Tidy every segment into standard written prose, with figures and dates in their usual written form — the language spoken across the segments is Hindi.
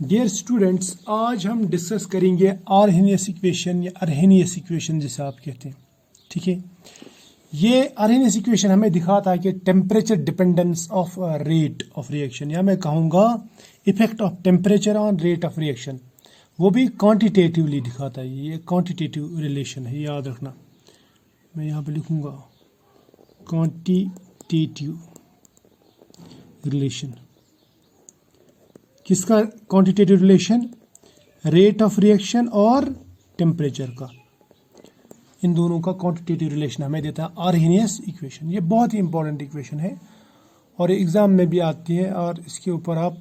डियर स्टूडेंट्स, आज हम डिस्कस करेंगे आर्हेनियस इक्वेशन या अर्हेनियस इक्वेशन जिसे आप कहते हैं। ठीक है, ये आर्हेनियस इक्वेशन हमें दिखाता है कि temperature dependence of rate of reaction, या मैं कहूँगा effect of temperature on rate of reaction, वो भी क्वांटिटेटिवली दिखाता है। ये क्वांटिटेटिव रिलेशन है, याद रखना। मैं यहाँ पे लिखूँगा क्वांटिटेटिव रिलेशन। किसका quantitative relation? Rate of reaction और टेम्परेचर का, इन दोनों का क्वांटिटेटिव रिलेशन हमें देता है आर्हेनियस इक्वेशन। ये बहुत ही इंपॉर्टेंट इक्वेशन है और एग्जाम में भी आती है और इसके ऊपर आप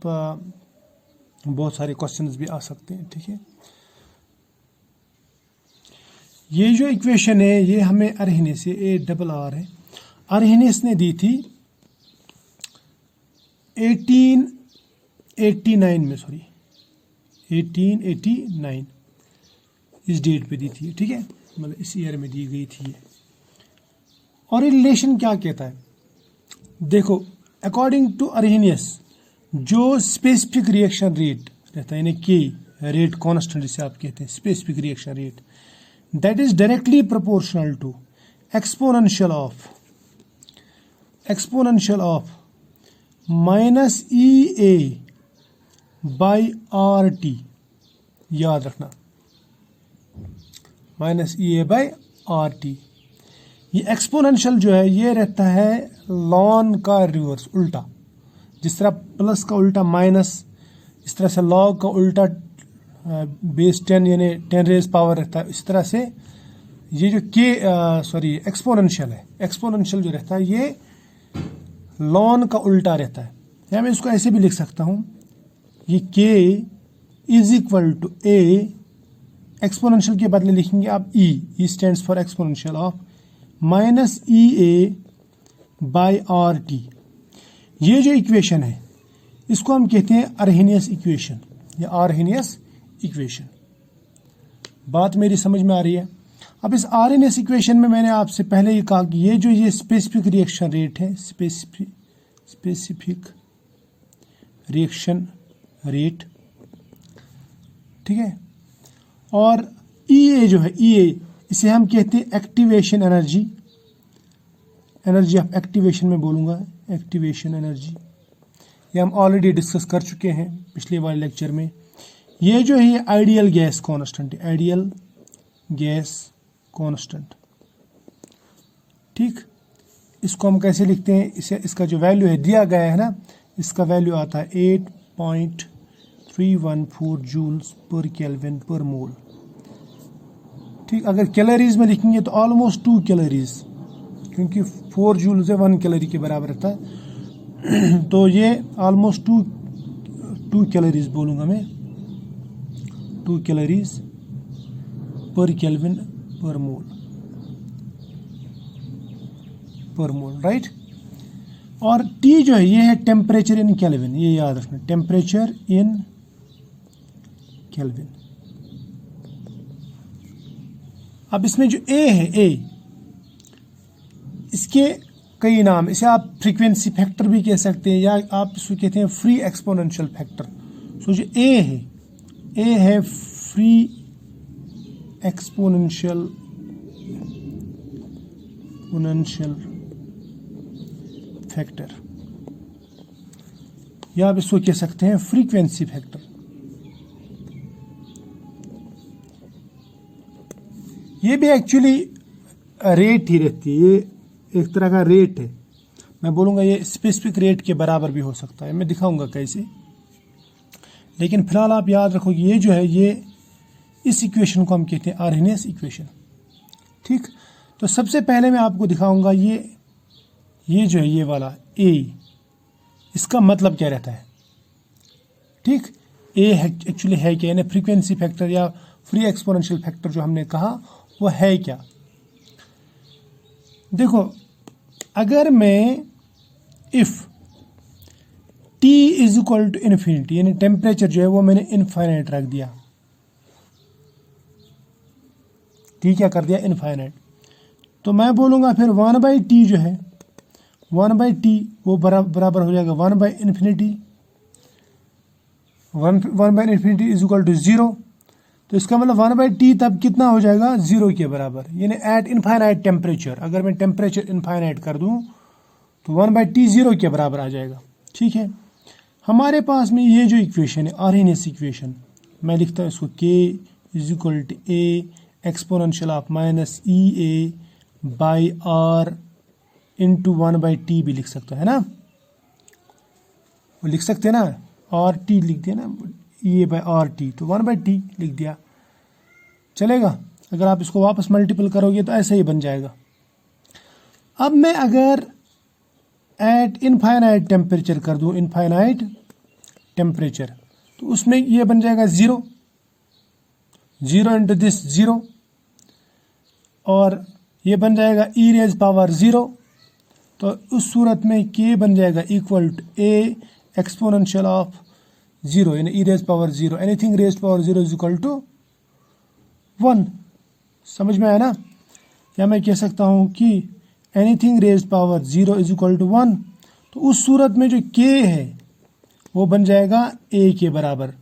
बहुत सारे क्वेश्चंस भी आ सकते हैं। ठीक है, ये जो इक्वेशन है ये हमें आर्हेनियस, ये ARR है, आर्हेनियस ने दी थी 1889 इस डेट पे दी थी। ठीक है, मतलब इस ईयर में दी गई थी। और ये रिलेशन क्या कहता है? देखो, अकॉर्डिंग टू आर्हेनियस जो स्पेसिफिक रिएक्शन रेट रहता है, यानी के रेट कांस्टेंट जिसे आप कहते हैं, specific reaction rate, that is directly proportional to exponential of -EA by RT। याद रखना, -EA बाई RT। ये एक्सपोनेंशियल जो है ये रहता है लॉन का रिवर्स, उल्टा। जिस तरह प्लस का उल्टा माइनस, इस तरह से लॉग का उल्टा बेस 10 यानी 10 रेज पावर रहता है। इस तरह से ये जो एक्सपोनेंशियल है, एक्सपोनेंशियल जो रहता है ये लॉन का उल्टा रहता है। या मैं इसको ऐसे भी लिख सकता हूं, ये k is equal to A, exponential के बदले लिखेंगे आप E stands for exponential of -EA by RT। ये जो इक्वेशन है इसको हम कहते हैं आर्हेनियस इक्वेशन या आर्हेनियस इक्वेशन। बात मेरी समझ में आ रही है? अब इस आर्हेनियस इक्वेशन में मैंने आपसे पहले ही कहा कि ये स्पेसिफिक रिएक्शन रेट है, स्पेसिफिक रिएक्शन रेट, ठीक है। और EA जो है, EA इसे हम कहते हैं activation energy, energy of activation में बोलूँगा, एक्टिवेशन एनर्जी। ये हम ऑलरेडी डिस्कस कर चुके हैं पिछले वाले लेक्चर में। ये जो है आइडियल गैस कांस्टेंट है, आइडियल गैस कांस्टेंट। ठीक, इसको हम कैसे लिखते हैं? इसे, इसका जो वैल्यू है दिया गया है ना, इसका वैल्यू आता है 8.314 जूल्स पर केल्विन पर मोल। ठीक, अगर कैलोरीज में लिखेंगे तो ऑलमोस्ट 2 कैलोरीज, क्योंकि 4 जूल्स है 1 कैलोरी के बराबर रहता है। तो ये ऑलमोस्ट 2 कैलोरीज बोलूँगा मैं, 2 कैलोरीज पर केल्विन पर मोल, राइट। और T जो है ये है टेम्परेचर इन केल्विन, ये याद रखना, टेम्परेचर इन केल्विन। अब इसमें जो A है, A इसके कई नाम, इसे आप फ्रीक्वेंसी फैक्टर भी कह सकते हैं या आप इसको कहते हैं फ्री एक्सपोनेंशियल फैक्टर। सो जो A है फ्री एक्सपोनेंशियल फैक्टर, या आप इसको कह सकते हैं फ्रीक्वेंसी फैक्टर। ये भी एक्चुअली रेट ही रहती है, ये एक तरह का रेट है। मैं बोलूँगा ये स्पेसिफिक रेट के बराबर भी हो सकता है, मैं दिखाऊंगा कैसे। लेकिन फिलहाल आप याद रखो ये जो है ये इस इक्वेशन को हम कहते हैं आर्हेनियस इक्वेशन। ठीक, तो सबसे पहले मैं आपको दिखाऊंगा ये जो है ये वाला A, इसका मतलब क्या रहता है। ठीक, A एक्चुअली है क्या, यानी फ्रीक्वेंसी फैक्टर या फ्री एक्सपोनेंशियल फैक्टर जो हमने कहा वो है क्या। देखो, अगर मैं if T is equal to infinity, यानी टेम्परेचर जो है वो मैंने इनफाइनाइट रख दिया, T क्या कर दिया? इनफाइनाइट। तो मैं बोलूँगा फिर 1/T जो है, 1/T वो बराबर हो जाएगा 1/∞, 1 by infinity is equal to 0, तो इसका मतलब 1 बाई टी तब कितना हो जाएगा, 0 के बराबर, यानी एट इनफाइनाइट टेम्परेचर। अगर मैं टेम्परेचर इनफाइनाइट कर दूं तो 1 बाई टी 0 के बराबर आ जाएगा। ठीक है, हमारे पास में ये जो इक्वेशन है आरएनएस इक्वेशन, मैं लिखता हूँ इसको K is equal to A exponential of minus E A by R into 1 by T भी लिख सकता है ना, वो लिख सकते हैं ना, आर टी लिख दिया ना, ई ए बाई आर टी, तो 1 बाई टी लिख दिया, चलेगा। अगर आप इसको वापस मल्टीपल करोगे तो ऐसे ही बन जाएगा। अब मैं अगर एट इनफाइनाइट टेम्परेचर कर दूं, इनफाइनाइट टेम्परेचर, तो उसमें ये बन जाएगा 0, 0 इंटू दिस 0, और ये बन जाएगा ई रेज पावर 0, तो उस सूरत में k बन जाएगा equal to a exponential of 0, यानी e raise power 0, anything raise power 0 is equal to 1। समझ में आया ना, या मैं कह सकता हूं कि anything raise power 0 is equal to 1, तो उस सूरत में जो k है वो बन जाएगा a के बराबर।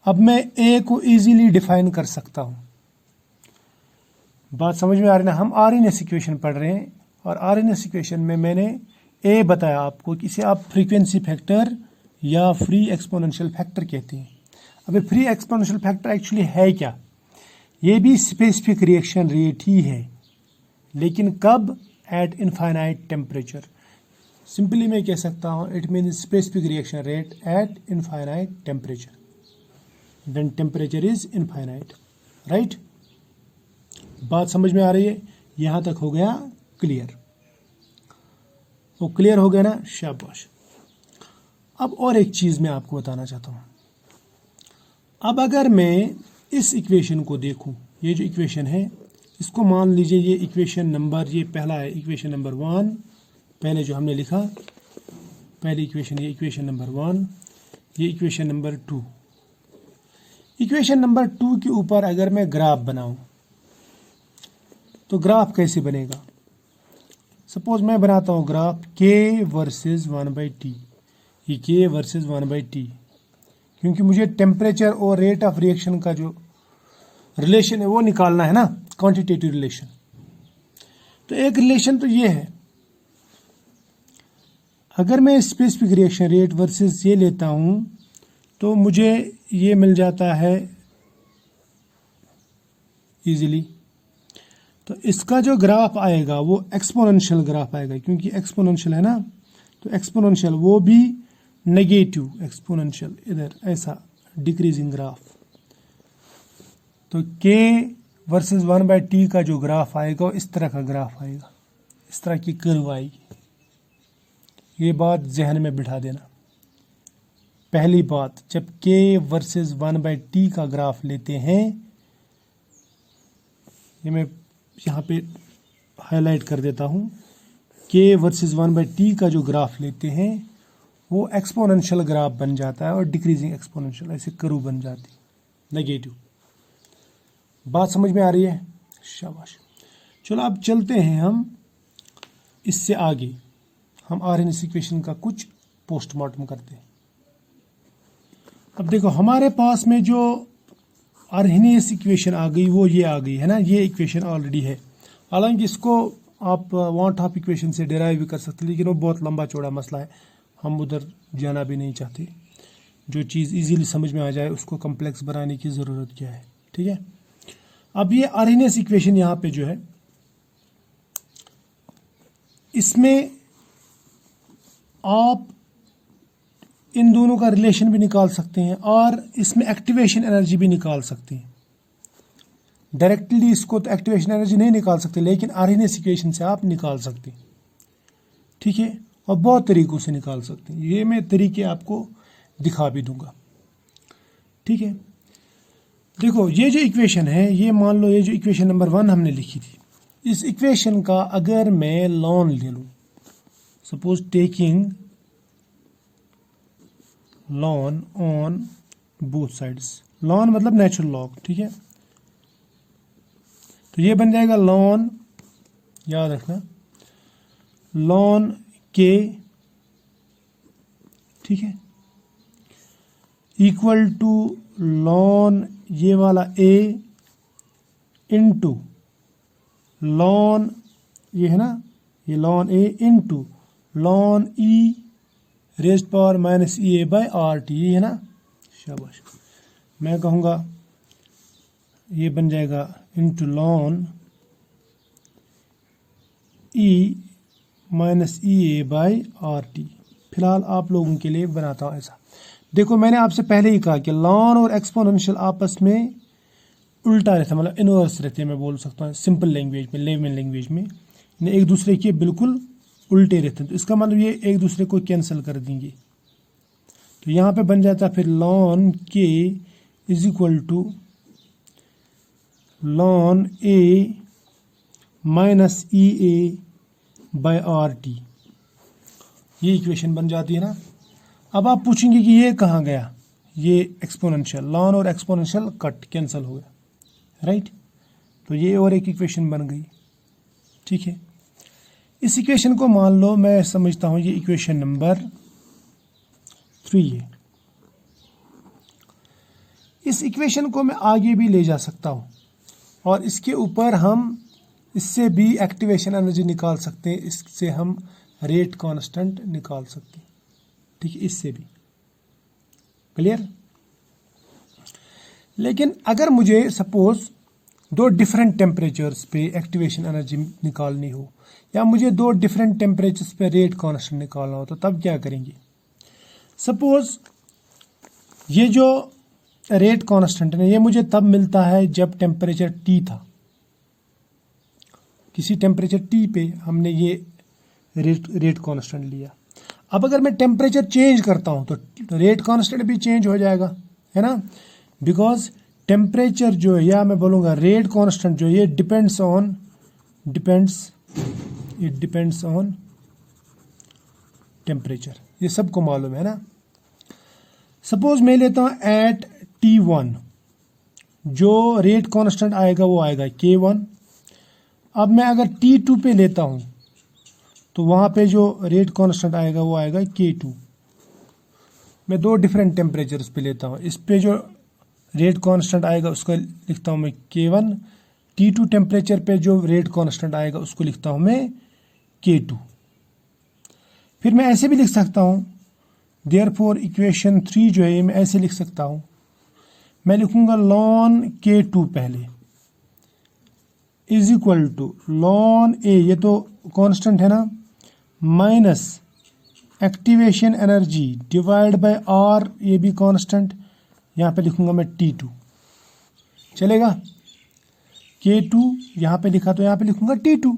अब मैं a को इजीली डिफाइन कर सकता हूं। बात समझ में आ रही ना, हम आरएनएस इक्वेशन पढ़ रहे हैं, और आरएनएस इक्वेशन में मैंने a बताया आपको कि इसे आप फ्रीक्वेंसी फैक्टर या फ्री एक्सपोनेंशियल फैक्टर कहते हैं। अब फ्री एक्सपोनेंशियल फैक्टर एक्चुअली है क्या, ये भी स्पेसिफिक रिएक्शन रेट ही है, लेकिन कब, एट इनफाइनाइट टेम्परेचर। सिंपली मैं कह सकता हूं it mean specific reaction rate at infinite temperature, when temperature is infinite, right. बात समझ में आ रही है, यहां तक हो गया क्लियर, वो क्लियर हो गया ना, शाबाश। अब और एक चीज मैं आपको बताना चाहता हूं। अब अगर मैं इस इक्वेशन को देखूं, ये जो इक्वेशन है इसको मान लीजिए ये इक्वेशन नंबर, ये पहला है इक्वेशन नंबर 1, पहले जो हमने लिखा पहली इक्वेशन, ये इक्वेशन नंबर 1, ये इक्वेशन नंबर 2। इक्वेशन नंबर 2 के ऊपर अगर मैं ग्राफ बनाऊं तो ग्राफ कैसे बनेगा। सपोज मैं बनाता हूं graph k versus 1 by T, ये k वर्सेस 1 बाई टी, क्योंकि मुझे टेम्परेचर और रेट ऑफ रिएक्शन का जो रिलेशन है वो निकालना है ना, क्वांटिटेटिव रिलेशन। तो एक रिलेशन तो ये है, अगर मैं स्पेसिफिक रिएक्शन रेट वर्सेस ये लेता हूं तो मुझे ये मिल जाता है इजीली। तो इसका जो ग्राफ आएगा वो एक्सपोनेंशियल ग्राफ आएगा, क्योंकि एक्सपोनेंशियल है ना, तो एक्सपोनेंशियल वो भी नेगेटिव एक्सपोनेंशियल, इधर ऐसा डिक्रीजिंग ग्राफ। तो k वर्सेस 1 बाई टी का जो ग्राफ आएगा वो इस तरह का ग्राफ आएगा, इस तरह की कर्व आएगी। ये बात जहन में बिठा देना। पहली बात, जब k वर्सेस 1 बाई टी का ग्राफ लेते हैं, ये मैं यहाँ पे हाईलाइट कर देता हूँ, k वर्सेस 1 बाई टी का जो ग्राफ लेते हैं वो एक्सपोनेंशियल ग्राफ बन जाता है और डिक्रीजिंग एक्सपोनेंशियल, ऐसे कर्व बन जाती, नेगेटिव। बात समझ में आ रही है, शाबाश। चलो अब चलते हैं हम इससे आगे, हम आरएनएस इक्वेशन का कुछ पोस्टमार्टम करते हैं। अब देखो हमारे पास में जो आरएनएस इक्वेशन आ गई वो ये आ गई है ना, ये इक्वेशन ऑलरेडी है। हालांकि इसको आप वांट ऑफ इक्वेशन से डिराइव भी कर सकते, लेकिन वो बहुत लंबा चौड़ा मसला है, हम उधर जाना भी नहीं चाहते। जो चीज़ इजीली समझ में आ जाए उसको कॉम्प्लेक्स बनाने की ज़रूरत क्या है, ठीक है। अब ये आरएनएस इक्वेशन यहाँ पे जो है, इसमें आप इन दोनों का रिलेशन भी निकाल सकते हैं और इसमें एक्टिवेशन एनर्जी भी निकाल सकते हैं। डायरेक्टली इसको तो एक्टिवेशन एनर्जी नहीं निकाल सकते, लेकिन आरएनएस इक्वेशन से आप निकाल सकते हैं, ठीक है, और बहुत तरीकों से निकाल सकते हैं। ये मैं तरीके आपको दिखा भी दूंगा, ठीक है। देखो ये जो इक्वेशन है, ये मान लो ये जो इक्वेशन नंबर 1 हमने लिखी थी, इस इक्वेशन का अगर मैं लॉन ले लूं, suppose taking lawn on both sides, lawn मतलब नेचुरल लॉग, ठीक है। तो ये बन जाएगा लॉन, याद रखना, लॉन के, ठीक है। इक्वल टू लॉन ये वाला ए इंटू लॉन ये है ना, ये lawn A into lawn E raised power minus E A by R T, ये है ना। शाबाश। मैं कहूँगा ये बन जाएगा into lawn E minus E A by R T. फिलहाल आप लोगों के लिए बनाता हूँ ऐसा। देखो मैंने आपसे पहले ही कहा कि लॉन और एक्सपोनेंशियल आपस में उल्टा रहता है, मतलब इनवर्स रहते हैं, मैं बोल सकता हूँ सिंपल लैंग्वेज में, लेमन लैंग्वेज में एक दूसरे के बिल्कुल उल्टे रहते हैं। तो इसका मतलब ये एक दूसरे को कैंसिल कर देंगे। तो यहाँ पे बन जाता है फिर ln K is equal to ln A minus E A by R T, ये इक्वेशन बन जाती है ना। अब आप पूछेंगे कि ये कहाँ गया, ये एक्सपोनेंशियल, लॉन और एक्सपोनेंशियल कट कैंसिल हो गया, राइट। तो ये और एक इक्वेशन बन गई, ठीक है। इस इक्वेशन को मान लो मैं समझता हूं ये इक्वेशन नंबर 3 है। इस इक्वेशन को मैं आगे भी ले जा सकता हूं और इसके ऊपर हम इससे भी एक्टिवेशन एनर्जी निकाल सकते हैं, इससे हम रेट कांस्टेंट निकाल सकते हैं, ठीक है, इससे भी। क्लियर। लेकिन अगर मुझे सपोज दो डिफरेंट टेम्परेचर्स पे एक्टिवेशन एनर्जी निकालनी हो, या मुझे दो डिफरेंट टेम्परेचर्स पे रेट कांस्टेंट निकालना हो, तो तब क्या करेंगे। सपोज ये जो रेट कांस्टेंट है ये मुझे तब मिलता है जब टेम्परेचर T था, किसी टेम्परेचर T पे हमने ये रेट कांस्टेंट लिया। अब अगर मैं टेम्परेचर चेंज करता हूं तो रेट कांस्टेंट भी चेंज हो जाएगा, है ना, बिकॉज टेम्परेचर जो है, या मैं बोलूँगा रेट कांस्टेंट जो है, ये डिपेंड्स ऑन टेम्परेचर, ये सबको मालूम है ना। सपोज मैं लेता हूँ एट T1 जो रेट कांस्टेंट आएगा वो आएगा K1। अब मैं अगर T2 पे लेता हूँ तो वहाँ पे जो रेट कांस्टेंट आएगा वो आएगा K2। मैं दो डिफरेंट टेम्परेचर्स पे लेता हूँ, इस पे जो रेट कांस्टेंट आएगा उसका लिखता हूँ मैं K1, T2 टेम्परेचर पे जो रेट कांस्टेंट आएगा उसको लिखता हूँ मैं K2। फिर मैं ऐसे भी लिख सकता हूँ, देयरफॉर इक्वेशन 3 जो है मैं ऐसे लिख सकता हूँ, मैं लिखूंगा लॉन K2 पहले is equal to ln A, ये तो कांस्टेंट है ना, minus activation energy divide by R, ये भी कांस्टेंट, यहाँ पे लिखूंगा मैं T2, चलेगा। K2 यहाँ पे लिखा तो यहाँ पे लिखूंगा T2।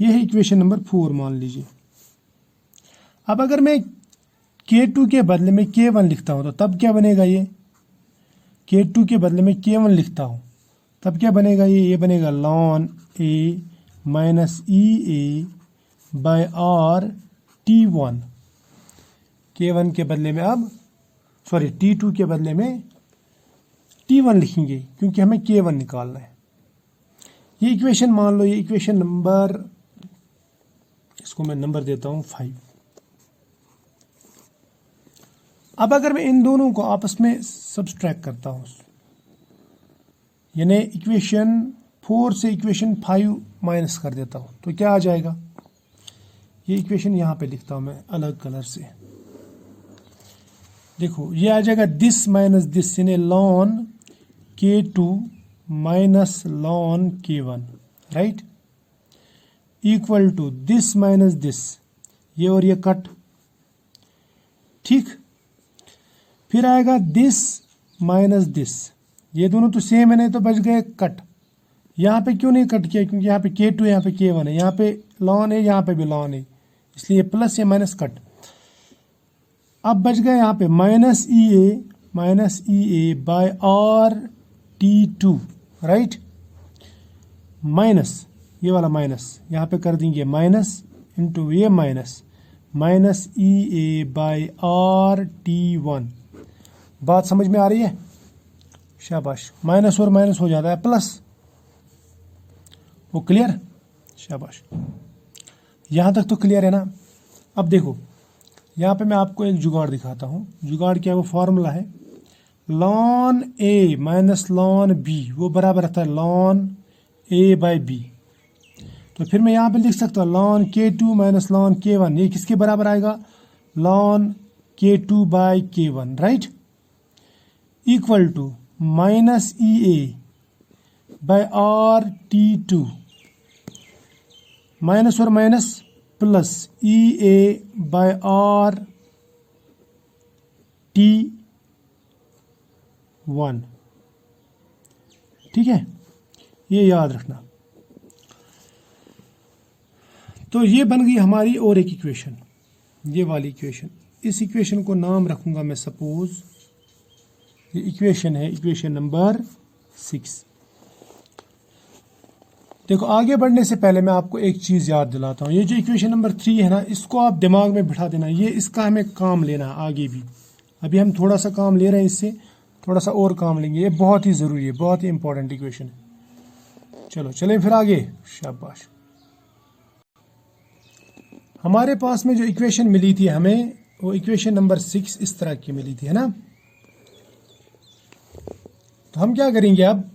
ये है इक्वेशन नंबर 4 मान लीजिए। अब अगर मैं K2 के बदले में K1 लिखता हूं तो तब क्या बनेगा, ये K2 के बदले में K1 लिखता हूं तब क्या बनेगा, ये बनेगा ln A minus E A by R T1। K1 के बदले में अब T2 के बदले में T1 लिखेंगे क्योंकि हमें K1 निकालना है। ये इक्वेशन मान लो, ये इक्वेशन नंबर, इसको मैं नंबर देता हूं 5। अब अगर मैं इन दोनों को आपस में सब्सट्रैक्ट करता हूं, यानी इक्वेशन 4 से इक्वेशन 5 माइनस कर देता हूं, तो क्या आ जाएगा। ये इक्वेशन यहां पे लिखता हूं मैं अलग कलर से, देखो ये आ जाएगा दिस माइनस दिस, यानी ln K2 minus ln K1, right, equal to this minus this, ये और ये कट, ठीक। फिर आएगा दिस माइनस दिस, ये दोनों तो सेम है, नहीं तो बच गए कट। यहाँ पे क्यों नहीं कट किया, क्योंकि यहाँ पे K2 यहाँ पे K1 है, यहाँ पे लॉन है, यहाँ पे भी लॉन है, इसलिए प्लस या माइनस कट। अब बच गया यहाँ पे minus E A by R T2, right, minus ये वाला माइनस यहाँ पे कर देंगे माइनस इंटू ये minus E A by R T1। बात समझ में आ रही है, शाबाश। माइनस और माइनस हो जाता है प्लस, वो क्लियर, शाबाश। यहां तक तो क्लियर है ना। अब देखो यहाँ पे मैं आपको एक जुगाड़ दिखाता हूँ। जुगाड़ क्या है, वो फॉर्मूला है lawn A minus lawn B, वो बराबर रहता है लॉन ए बाई बी। तो फिर मैं यहाँ पे लिख सकता हूँ लॉन के two minus ln k one, ये किसके बराबर आएगा, लॉन के टू बाई के one, right, equal to minus E A by R T two, minus और minus plus E A by R T one. ठीक है, ये याद रखना। तो ये बन गई हमारी और एक इक्वेशन, ये वाली इक्वेशन। इस इक्वेशन को नाम रखूंगा मैं सपोज, ये इक्वेशन है इक्वेशन नंबर 6। देखो आगे बढ़ने से पहले मैं आपको एक चीज़ याद दिलाता हूँ। ये जो इक्वेशन नंबर 3 है ना, इसको आप दिमाग में बिठा देना, ये इसका हमें काम लेना है आगे भी। अभी हम थोड़ा सा काम ले रहे हैं, इससे थोड़ा सा और काम लेंगे। ये बहुत ही ज़रूरी है, बहुत ही इंपॉर्टेंट इक्वेशन है। चलो चलें फिर आगे, शाबाश। हमारे पास में जो इक्वेशन मिली थी हमें, वो इक्वेशन नंबर 6 इस तरह की मिली थी, है ना। तो हम क्या करेंगे अब,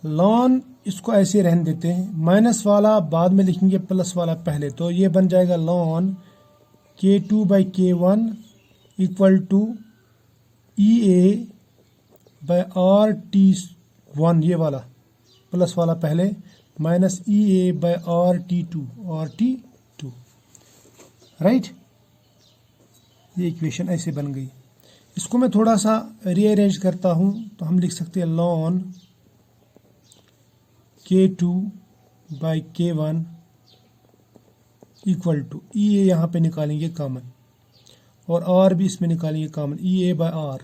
लॉन इसको ऐसे रहने देते हैं, माइनस वाला बाद में लिखेंगे, प्लस वाला पहले। तो ये बन जाएगा लॉन के टू बाई के one equal to E A by R T one, ये वाला प्लस वाला पहले, minus E A by R T two, right. ये इक्वेशन ऐसे बन गई। इसको मैं थोड़ा सा रीअरेंज करता हूँ, तो हम लिख सकते हैं लॉन के टू बाई के one equal to E A, यहाँ पे निकालेंगे कॉमन, और आर भी इसमें निकालेंगे common, E A by R,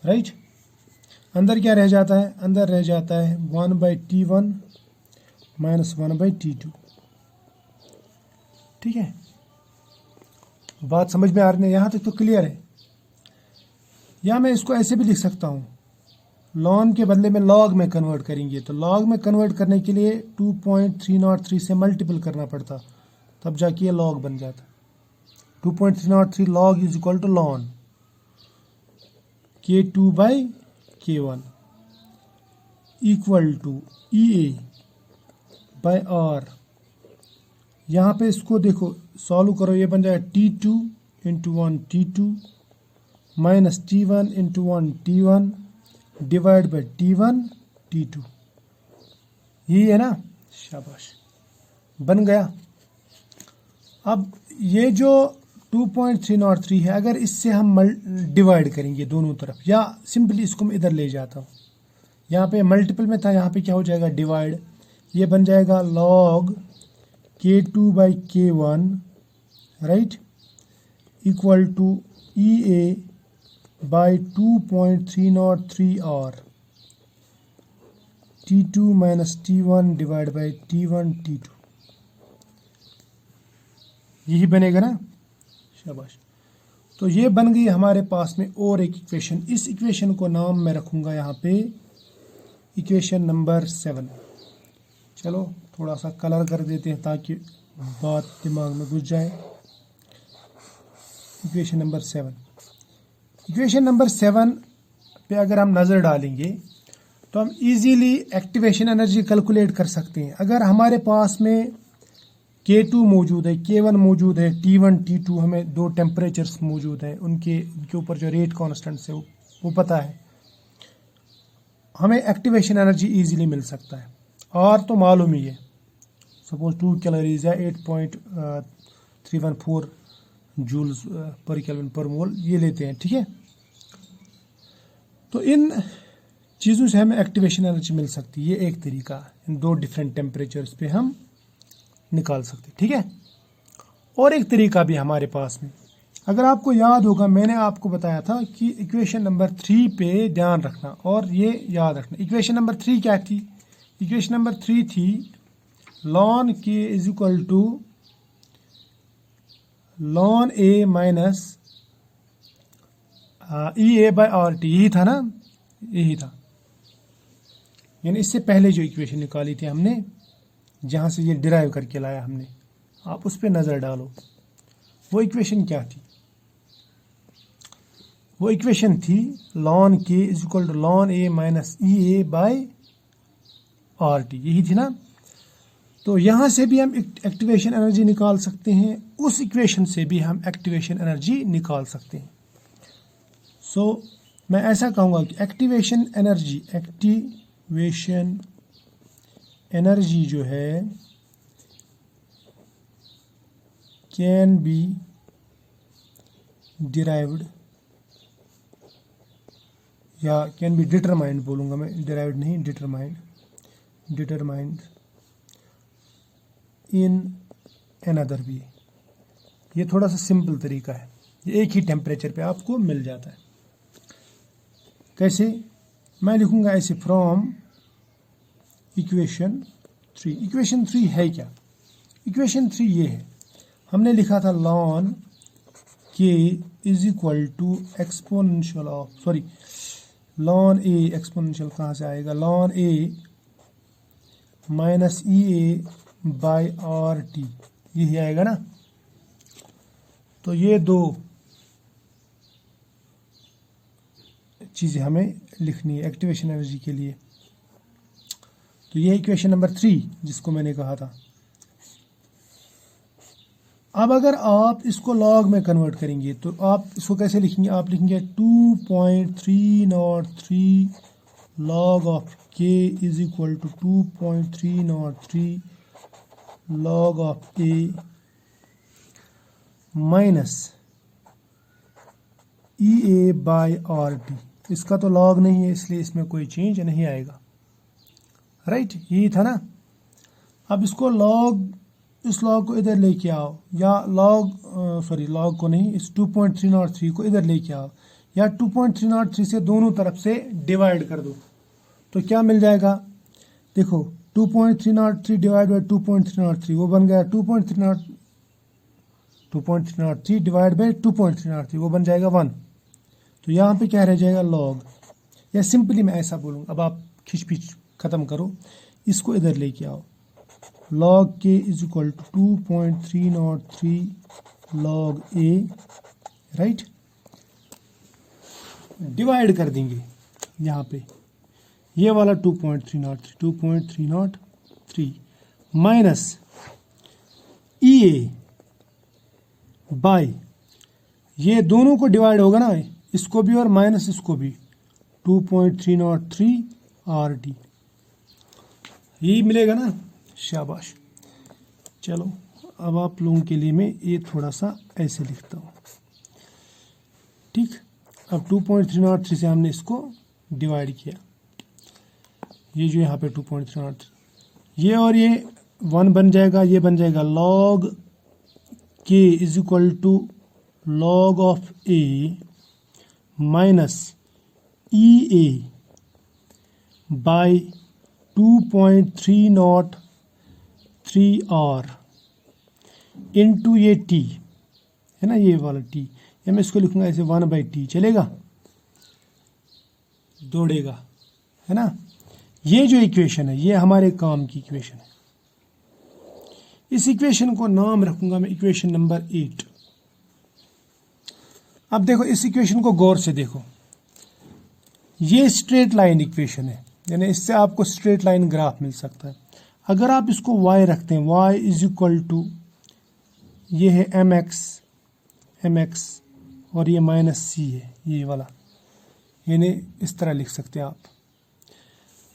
right. अंदर क्या रह जाता है, अंदर रह जाता है 1 by T one minus 1 by T two. ठीक है, बात समझ में आ रही है, यहाँ तक तो क्लियर है। या मैं इसको ऐसे भी लिख सकता हूँ, लॉन के बदले में लॉग में कन्वर्ट करेंगे। तो लॉग में कन्वर्ट करने के लिए 2.303 से मल्टीपल करना पड़ता, तब जाके ये लॉग बन जाता। 2.303 log is equal to ln के टू बाई के one equal to E A by R. यहाँ पे इसको देखो सॉल्व करो, ये बन जाएगा T2 into 1 T2 minus T1 into 1 T1 divide by T1 T2। यही है ना, शाबाश, बन गया। अब ये जो 2.303 है, अगर इससे हम डिवाइड करेंगे दोनों तरफ, या सिंपली इसको मैं इधर ले जाता हूँ, यहाँ पे मल्टीपल में था, यहाँ पे क्या हो जाएगा डिवाइड, ये बन जाएगा लॉग के टू बाई के one, right, equal to E A by 2.303 R T2 minus T1 divide by T1 T2। यही बनेगा ना, शाबाश। तो ये बन गई हमारे पास में और एक इक्वेशन। इस इक्वेशन को नाम मैं रखूंगा यहाँ पे इक्वेशन नंबर 7। चलो थोड़ा सा कलर कर देते हैं ताकि बात दिमाग में घुस जाए। इक्वेशन नंबर 7, इक्वेशन नंबर 7 पे अगर हम नज़र डालेंगे तो हम इजीली एक्टिवेशन एनर्जी कैलकुलेट कर सकते हैं। अगर हमारे पास में K2 मौजूद है, K1 मौजूद है, T1 T2, हमें दो टेम्परेचर्स मौजूद हैं, उनके ऊपर जो रेट कॉन्स्टेंट्स है वो पता है, हमें एक्टिवेशन एनर्जी इजीली मिल सकता है। और तो मालूम ही है, सपोज 2 कैलोरीज या 8.314 जूल्स पर केल्विन पर मोल ये लेते हैं, ठीक है। तो इन चीज़ों से हमें एक्टिवेशन एनर्जी मिल सकती है। ये एक तरीका है, इन दो डिफरेंट टेम्परेचर्स पे हम निकाल सकते, ठीक है। और एक तरीका भी हमारे पास में, अगर आपको याद होगा मैंने आपको बताया था कि इक्वेशन नंबर 3 पे ध्यान रखना और ये याद रखना। इक्वेशन नंबर 3 क्या थी? इक्वेशन नंबर 3 थी ln K is equal to ln A minus E A by R T. यही था ना, यही था। यानी इससे पहले जो इक्वेशन निकाली थी हमने, जहाँ से ये डिराइव करके लाया हमने, आप उस पर नज़र डालो। वो इक्वेशन क्या थी? वो इक्वेशन थी ln k is equal to ln a minus E A by R T, यही थी ना। तो यहां से भी हम एक्टिवेशन एनर्जी निकाल सकते हैं, उस इक्वेशन से भी हम एक्टिवेशन एनर्जी निकाल सकते हैं। सो मैं ऐसा कहूंगा कि एक्टिवेशन एनर्जी जो है कैन बी डिराइव्ड या कैन बी डिटरमाइंड बोलूंगा मैं, डिराइव्ड नहीं, डिटरमाइंड इन अनदर वे। ये थोड़ा सा सिंपल तरीका है, ये एक ही टेम्परेचर पे आपको मिल जाता है। कैसे? मैं लिखूंगा ऐसे, फ्रॉम इक्वेशन 3। इक्वेशन 3 है क्या? इक्वेशन 3 ये है, हमने लिखा था ln k is equal to exponential of, sorry ln a, exponential कहाँ से आएगा, ln a minus E A by R T, यही आएगा ना। तो ये दो चीज़ें हमें लिखनी है एक्टिवेशन एनर्जी के लिए। तो ये इक्वेशन नंबर 3 जिसको मैंने कहा था। अब अगर आप इसको लॉग में कन्वर्ट करेंगे तो आप इसको कैसे लिखेंगे? आप लिखेंगे 2.303 log of k is equal to 2.303 log of a minus E A by R T. इसका तो लॉग नहीं है इसलिए इसमें कोई चेंज नहीं आएगा, राइट? यही था ना। अब इसको इस लॉग को इधर लेके आओ, या लॉग को नहीं, इस 2.303 को इधर लेके आओ, या 2.303 से दोनों तरफ से डिवाइड कर दो, तो क्या मिल जाएगा? देखो 2.303 डिवाइड बाई 2.303 वो बन गया 2.303 डिवाइड बाई 2.303 वो बन जाएगा 1। तो यहाँ पे क्या रह जाएगा? लॉग। या सिंपली मैं ऐसा बोलूँ, अब आप खिचपिच खत्म करो, इसको इधर लेके आओ, log k is equal to 2.303 log a, right? Divide कर देंगे यहाँ पे, ये वाला 2.303 माइनस ई ए बाई, ये दोनों को डिवाइड होगा ना, इसको भी और माइनस इसको भी, 2.303 आर टी, यही मिलेगा ना। शाबाश। चलो अब आप लोगों के लिए मैं ये थोड़ा सा ऐसे लिखता हूँ, ठीक। अब 2.303 से हमने इसको डिवाइड किया, ये जो यहाँ पे 2.303, ये और ये 1 बन जाएगा, ये बन जाएगा log k is equal to log of a minus E A by 2.303 r into ये t है ना, ये वाला t, या मैं इसको लिखूंगा ऐसे 1/t, चलेगा? दौड़ेगा, है ना। ये जो इक्वेशन है ये हमारे काम की इक्वेशन है। इस इक्वेशन को नाम रखूंगा मैं इक्वेशन नंबर 8। अब देखो इस इक्वेशन को गौर से देखो, ये स्ट्रेट लाइन इक्वेशन है, यानी इससे आपको स्ट्रेट लाइन ग्राफ मिल सकता है। अगर आप इसको y रखते हैं, y इज इक्वल टू, ये है mx और ये माइनस c है, ये वाला, यानी इस तरह लिख सकते हैं आप,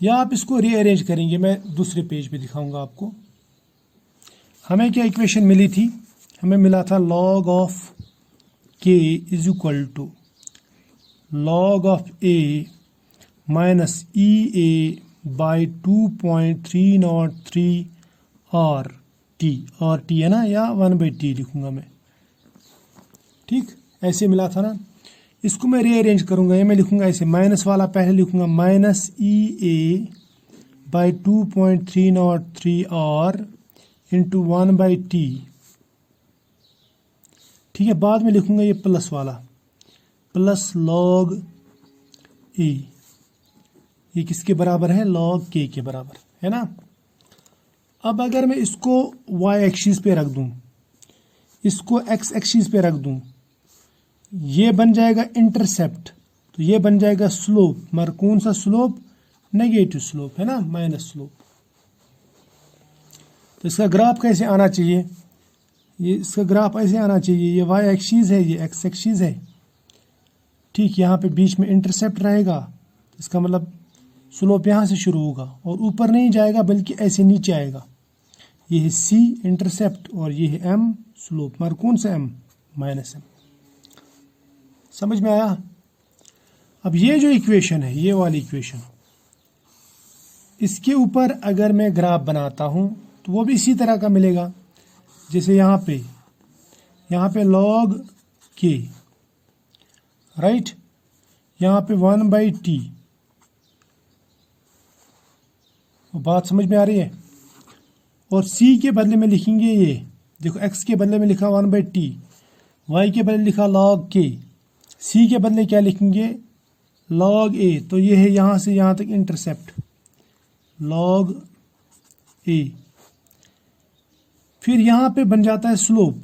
या आप इसको रीअरेंज करेंगे, मैं दूसरे पेज पे दिखाऊंगा आपको। हमें क्या इक्वेशन मिली थी? हमें मिला था log of k is equal to log of a minus E A by 2.303 R T है ना, या 1/t लिखूंगा मैं, ठीक। ऐसे मिला था ना। इसको मैं रीअरेंज करूंगा, ये मैं लिखूंगा ऐसे, माइनस वाला पहले लिखूंगा minus E A by 2.303 R into 1/t, ठीक है। बाद में लिखूंगा ये प्लस वाला, प्लस log a, ये किसके बराबर है? log k के बराबर, है ना। अब अगर मैं इसको y एक्सिस पे रख दूं, इसको एक्स एक्सिस पे रख दूं, ये बन जाएगा इंटरसेप्ट, तो ये बन जाएगा स्लोप, मगर कौन सा स्लोप? नेगेटिव स्लोप है ना, माइनस स्लोप। तो इसका ग्राफ कैसे आना चाहिए? ये इसका ग्राफ ऐसे आना चाहिए, ये वाई एक्सिस है, ये एक्स एक्सिस है, ठीक। यहाँ पे बीच में इंटरसेप्ट रहेगा, इसका मतलब स्लोप यहाँ से शुरू होगा और ऊपर नहीं जाएगा बल्कि ऐसे नीचे आएगा। ये है सी इंटरसेप्ट और ये है एम स्लोप, मगर कौन सा एम? Minus M. समझ में आया? अब ये जो इक्वेशन है, ये वाली इक्वेशन, इसके ऊपर अगर मैं ग्राफ बनाता हूँ तो वो भी इसी तरह का मिलेगा। जैसे यहाँ पे log k, राइट, यहाँ पे 1/t। बात समझ में आ रही है? और c के बदले में लिखेंगे, ये देखो x के बदले में लिखा 1/t, y के बदले लिखा log k, c के बदले क्या लिखेंगे? log a। तो ये है यहाँ से यहाँ तक इंटरसेप्ट, log a। फिर यहाँ पे बन जाता है स्लोप,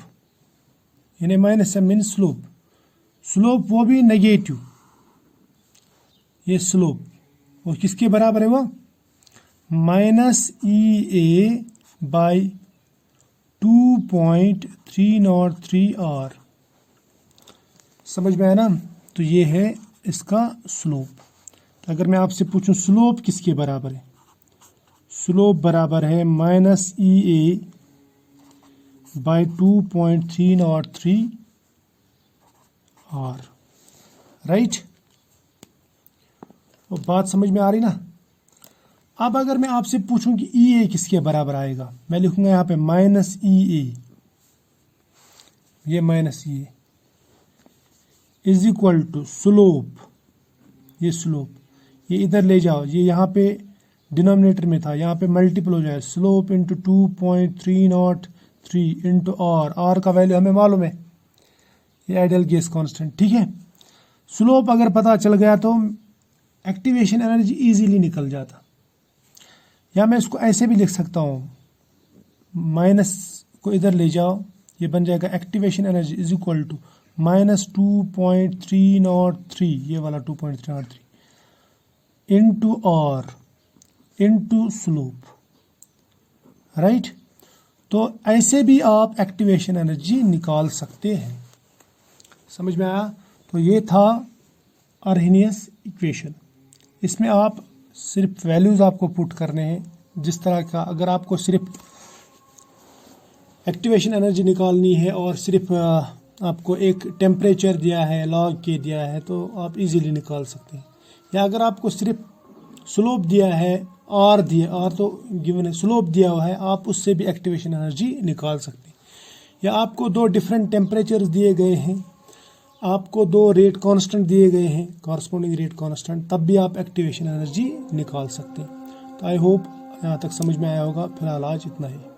यानी minus M mean slope. Slope वो भी नेगेटिव, ये स्लोप, और किसके बराबर है वो? -EA/2.303R। समझ में आया ना? तो ये है इसका स्लोप। तो अगर मैं आपसे पूछूं स्लोप किसके बराबर है? स्लोप बराबर है -EA/2.303R, राइट। वो बात समझ में आ रही ना? अब अगर मैं आपसे पूछूं कि EA किसके बराबर आएगा, मैं लिखूंगा यहाँ पे -EA, ये -EA is equal to slope, ये स्लोप, ये इधर ले जाओ, ये यहाँ पे डिनोमिनेटर में था, यहाँ पे मल्टीपल हो जाए, स्लोप इंटू 2.303 इंटू आर का वैल्यू हमें मालूम है, ये आइडियल गैस कांस्टेंट, ठीक है। स्लोप अगर पता चल गया तो एक्टिवेशन एनर्जी इजीली निकल जाता। या मैं इसको ऐसे भी लिख सकता हूँ, माइनस को इधर ले जाओ, ये बन जाएगा activation energy is equal to -2.303, ये वाला 2.303 into R into slope, right. तो ऐसे भी आप एक्टिवेशन एनर्जी निकाल सकते हैं। समझ में आया? तो ये था अर्हेनियस इक्वेशन। इसमें आप सिर्फ वैल्यूज़ आपको पुट करने हैं, जिस तरह का, अगर आपको सिर्फ एक्टिवेशन एनर्जी निकालनी है और सिर्फ आपको एक टेम्परेचर दिया है, log k दिया है, तो आप इजीली निकाल सकते हैं। या अगर आपको सिर्फ स्लोप दिया है, आर तो गिवन है, स्लोप दिया हुआ है, आप उससे भी एक्टिवेशन एनर्जी निकाल सकते हैं। या आपको दो डिफरेंट टेम्परेचर्स दिए गए हैं, आपको दो रेट कांस्टेंट दिए गए हैं, कॉरस्पॉन्डिंग रेट कांस्टेंट, तब भी आप एक्टिवेशन एनर्जी निकाल सकते हैं। तो आई होप यहाँ तक समझ में आया होगा। फिलहाल आज इतना ही।